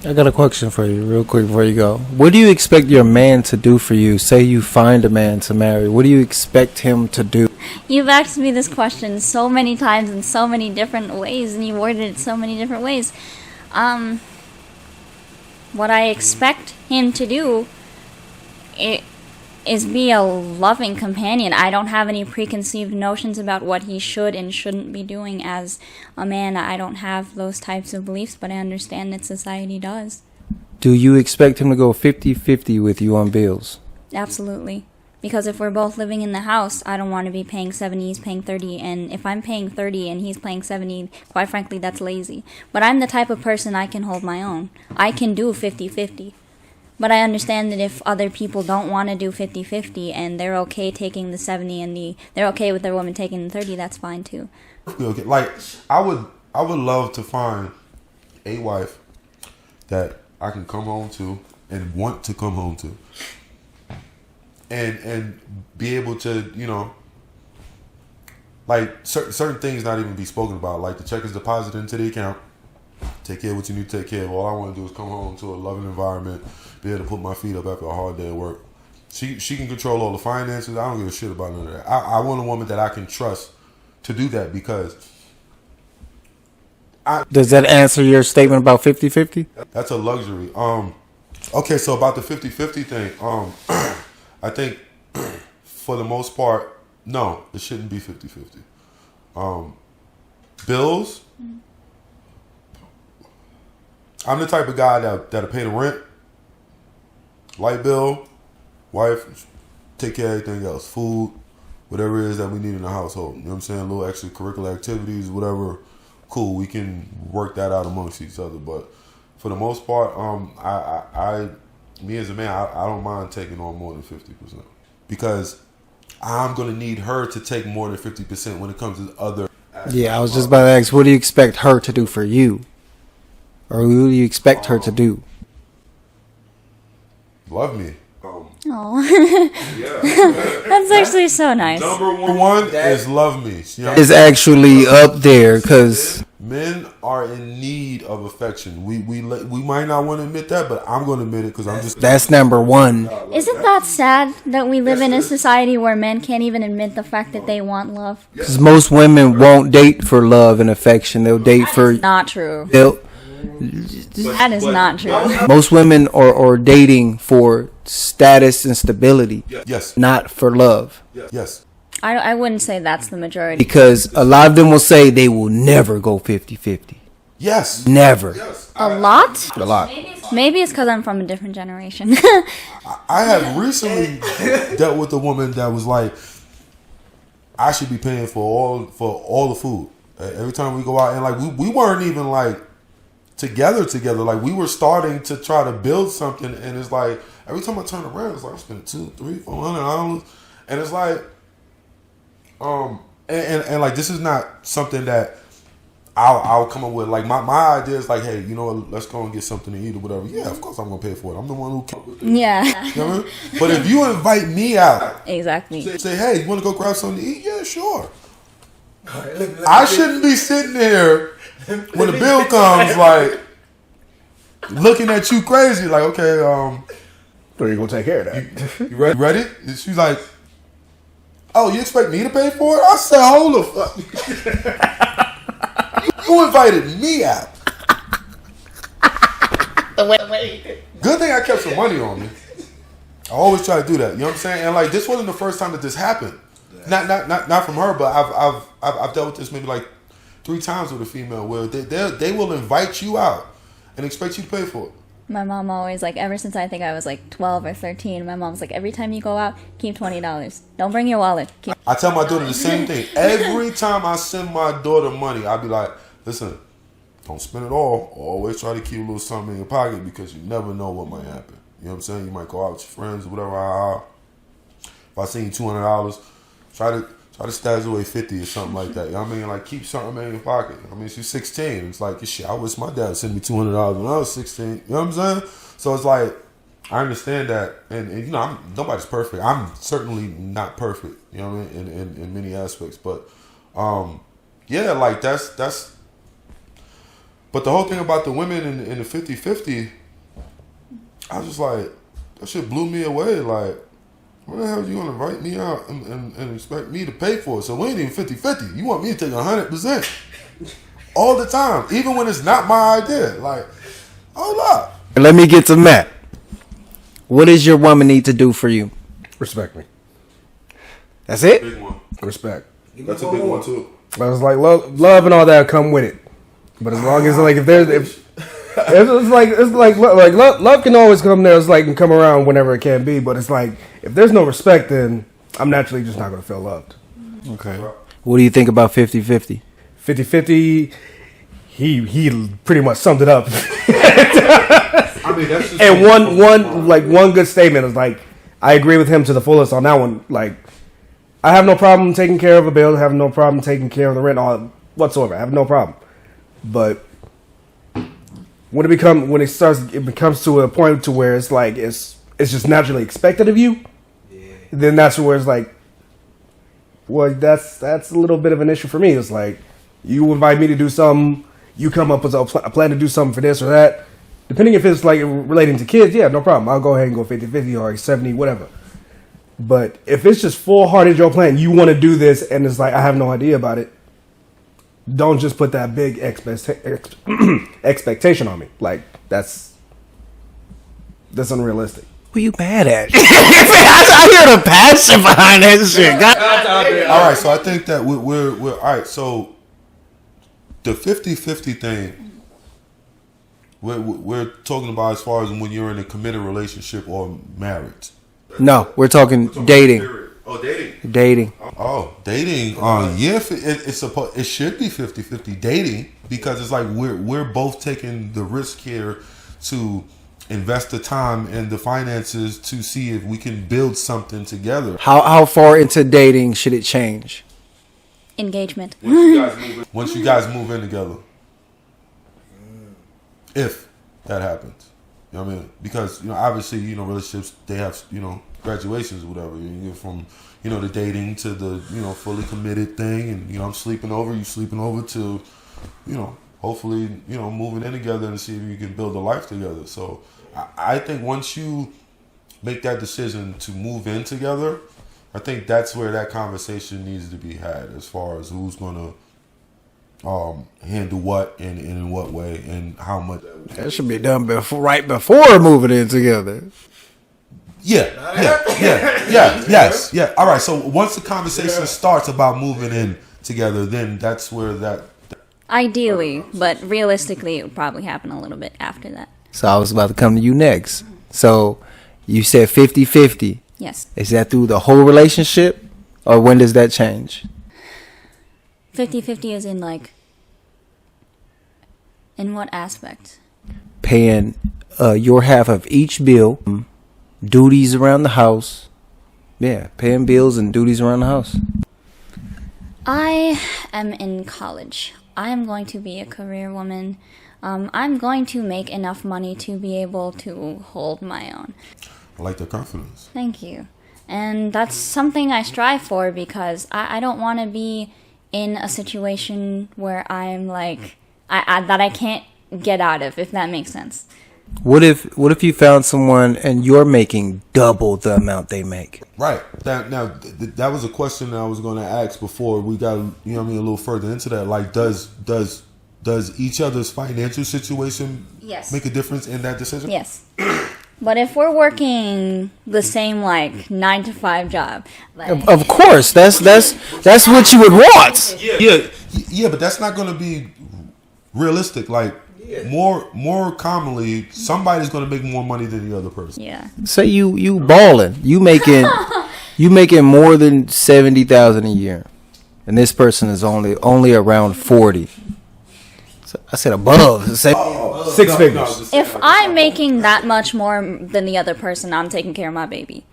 I got a question for you, real quick, before you go. What do you expect your man to do for you? Say you find a man to marry. What do you expect him to do? You've asked me this question so many times in so many different ways, and you worded it so many different ways. What I expect him to do is be a loving companion. I don't have any preconceived notions about what he should and shouldn't be doing as a man. I don't have those types of beliefs, but I understand that society does. Do you expect him to go 50-50 with you on bills? Absolutely. Because if we're both living in the house, I don't want to be paying 70, he's paying 30, and if I'm paying 30 and he's paying 70, quite frankly, that's lazy. But I'm the type of person I can hold my own. I can do 50-50. But I understand that if other people don't want to do 50-50 and they're okay taking the 70 and they're okay with their woman taking the 30, that's fine too. Okay. Like I would love to find a wife that I can come home to and want to come home to. And be able to, you know, like certain things not even be spoken about. Like the check is deposited into the account. Take care of what you need to take care of. All I want to do is come home to a loving environment, be able to put my feet up after a hard day at work. She can control all the finances. I don't give a shit about none of that. I want a woman that I can trust to do that because Does that answer your statement about 50-50? that's a luxury. Okay, so about the 50-50 thing, I think for the most part, no, it shouldn't be 50-50. Bills, I'm the type of guy that'll pay the rent, light bill, wife, take care of everything else, food, whatever it is that we need in the household. You know what I'm saying? Little extracurricular activities, whatever. Cool, we can work that out amongst each other. But for the most part, me as a man, I don't mind taking on more than 50% because I'm gonna need her to take more than 50% when it comes to other. Yeah, I was just about to ask, what do you expect her to do for you? Or what do you expect her to do? Love me. Oh, Yeah. that's actually so nice. Number one is love me. You know? It's actually up there because Men are in need of affection. We might not want to admit that, but I'm going to admit it because I'm just. that's number one. Isn't that sad that we live in a society where men can't even admit the fact that they want love? Because most women won't date for love and affection. They'll date for. Not true. That is not true. Most women are dating for status and stability, Yes. not for love. Yes. I wouldn't say that's the majority. Because a lot of them will say they will never go 50-50. Yes. Never. A lot? A lot. Maybe it's because I'm from a different generation. I have recently dealt with a woman that was like, I should be paying for all the food every time we go out, and like we weren't even like together. Like we were starting to try to build something, and it's like every time I turn around, it's like I'm spending $200, $300, $400, and it's like, and like this is not something that I'll come up with. Like my idea is like, hey, you know what, let's go and get something to eat or whatever. Yeah, of course I'm gonna pay for it. I'm the one who came with it. Yeah. You know what I mean? But if you invite me out, Exactly. say, hey, you want to go grab something to eat? Yeah, sure. I shouldn't be sitting there when the bill comes, like looking at you crazy, like, okay, So you're gonna take care of that. you ready? She's like, oh, you expect me to pay for it? I said, hold the fuck. You invited me out. Good thing I kept some money on me. I always try to do that. You know what I'm saying? And like, this wasn't the first time that this happened. Not from her, but I've dealt with this maybe like 3 times with a female where they will invite you out and expect you to pay for it. My mom always, like, ever since I think I was like 12 or 13, my mom's like, every time you go out, keep $20. Don't bring your wallet. I tell my daughter the same thing. Every time I send my daughter money, I be like, listen, don't spend it all. Always try to keep a little something in your pocket because you never know what might happen. You know what I'm saying? You might go out with your friends or whatever. If I send you $200, try to stash away 50 or something like that. You know what I mean? Like, keep something in your pocket. I mean, she's 16. It's like, shit, I wish my dad sent me $200 when I was 16. You know what I'm saying? So it's like, I understand that. And you know, nobody's perfect. I'm certainly not perfect, you know what I mean, in many aspects. But, yeah, like, that's But the whole thing about the women in the 50-50, I was just like, that shit blew me away. Like, what the hell are you gonna invite me out and expect me to pay for it? So we ain't even 50-50. You want me to take 100% all the time, even when it's not my idea. Like, hold up. Let me get to Matt. What does your woman need to do for you? Respect me. That's it? Big one. Respect. That's a big one too. I was like, love and all that come with it. But as long as like love can always come there. It's like and come around whenever it can be. But it's like if there's no respect, then I'm naturally just not gonna feel loved. Okay. What do you think about 50-50? 50-50, he pretty much summed it up. I mean, that's just And one good statement is like, I agree with him to the fullest on that one. Like, I have no problem taking care of a bill, have no problem taking care of the rent, all whatsoever. I have no problem. But when it becomes to a point to where it's like it's just naturally expected of you, then that's where it's like, well, that's a little bit of an issue for me. It's like you invite me to do something, you come up with a plan to do something for this or that. Depending if it's like relating to kids, yeah, no problem. I'll go ahead and go 50-50 or 70, whatever. But if it's just full-hearted your plan, you want to do this, and it's like, I have no idea about it, don't just put that big expectation on me. Like, that's unrealistic. What are you mad at? I hear the passion behind that shit. all right. So I think that we're all right. So the 50-50 thing, we're talking about as far as when you're in a committed relationship or marriage. No, we're talking dating. Oh, dating. Dating. Oh, dating. Yeah, it should be 50-50 dating, because it's like we're both taking the risk here to invest the time and the finances to see if we can build something together. How far into dating should it change? Engagement. Once you guys move in together, if that happens, you know what I mean? Because obviously, relationships, they have graduations or whatever. You get from the dating to the fully committed thing, and I'm sleeping over, you sleeping over, to hopefully moving in together and see if you can build a life together. So I think once you make that decision to move in together, I think that's where that conversation needs to be had, as far as who's gonna handle what and in what way and how much. That should be done right before moving in together. Yeah. All right. So once the conversation starts about moving in together, then that's where that. Ideally, but realistically, it would probably happen a little bit after that. So I was about to come to you next. So you said 50-50. Yes. Is that through the whole relationship, or when does that change? 50-50 is in like, in what aspect? Paying your half of each bill, duties around the house. Yeah, paying bills and duties around the house. I am in college. I am going to be a career woman. I'm going to make enough money to be able to hold my own. I like the confidence. Thank you. And that's something I strive for, because I don't want to be in a situation where I'm like, that I can't get out of, if that makes sense. What if you found someone and you're making double the amount they make? Right. That was a question that I was going to ask before we got a little further into that. Like, does each other's financial situation make a difference in that decision? Yes. But if we're working the same 9-to-5 job, Of course, that's what you would want. Yeah, but that's not going to be realistic. Like, more commonly, somebody's going to make more money than the other person. yeah. Say you balling, you making more than 70,000 a year, and this person is only around 40. So I said above. Say, Six figures. If I'm making that much more than the other person, I'm taking care of my baby.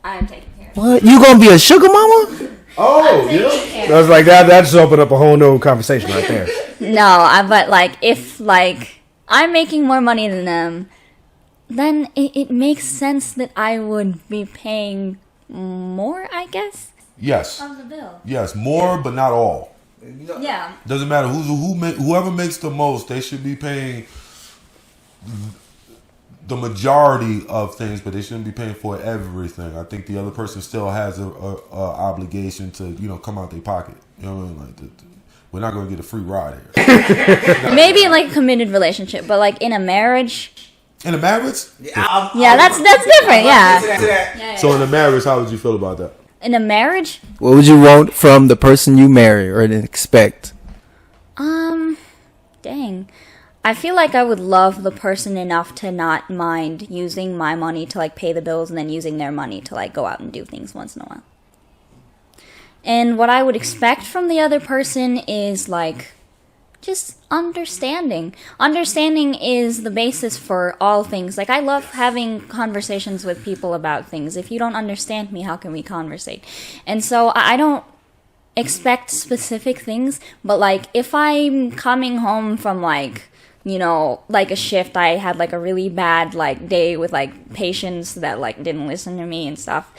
I'm taking care of what? You gonna be a sugar mama? Oh, yeah. I was like, that just opened up a whole new conversation right there. No, but if I'm making more money than them, then it makes sense that I would be paying more, I guess. Yes. Of the bill. Yes, more, but not all. Yeah. Doesn't matter whoever makes the most, they should be paying the majority of things, but they shouldn't be paying for everything. I think the other person still has a obligation to come out their pocket. You know what I mean? Like we're not going to get a free ride here. Maybe in like a committed relationship, but like in a marriage. In a marriage? Yeah, that's different. Yeah. So in a marriage, how would you feel about that? In a marriage, What would you want from the person you marry or expect? dang. I feel like I would love the person enough to not mind using my money to like pay the bills and then using their money to like go out and do things once in a while. And what I would expect from the other person is like just understanding. Understanding is the basis for all things. Like I love having conversations with people about things. If you don't understand me, how can we conversate? And so I don't expect specific things, but like if I'm coming home from like like a shift, I had like a really bad like day with like patients that like didn't listen to me and stuff.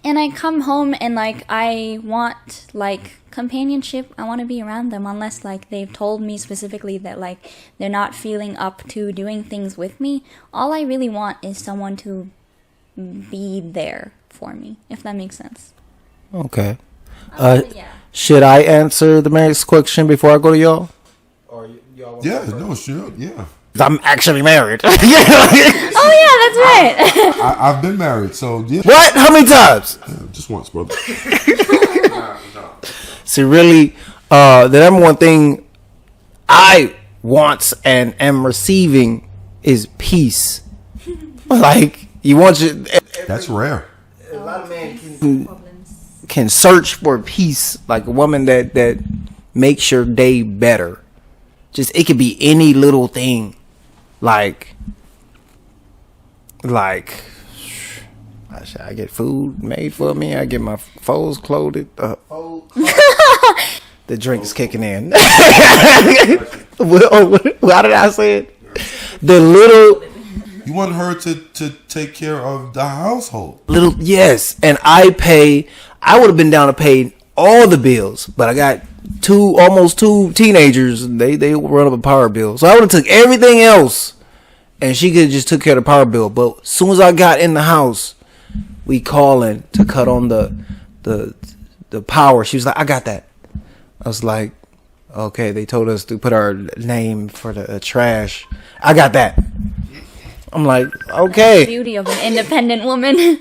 And I come home and like I want like companionship. I want to be around them unless like they've told me specifically that like they're not feeling up to doing things with me. All I really want is someone to be there for me, if that makes sense. Okay. Yeah. Should I answer the next question before I go to y'all? Yeah, no, sure, yeah. I'm actually married. Oh yeah, that's right. I've been married, so yeah. What? How many times? Just once, brother. See, really, the number one thing I want and am receiving is peace. Like, you want your... That's rare. A lot of men can search for peace, like a woman that makes your day better. Just, it could be any little thing. Like I get food made for me. I get my foes clothed. The drink's kicking in. How did I say it? The little... You want her to take care of the household. Yes, and I would have been down to pay all the bills, but I got almost two teenagers, and they run up a power bill. So I would have took everything else, and she could have just took care of the power bill. But as soon as I got in the house, we calling to cut on the power. She was like, "I got that." I was like, "Okay." They told us to put our name for the trash. I got that. I'm like, okay. Beauty of an independent woman.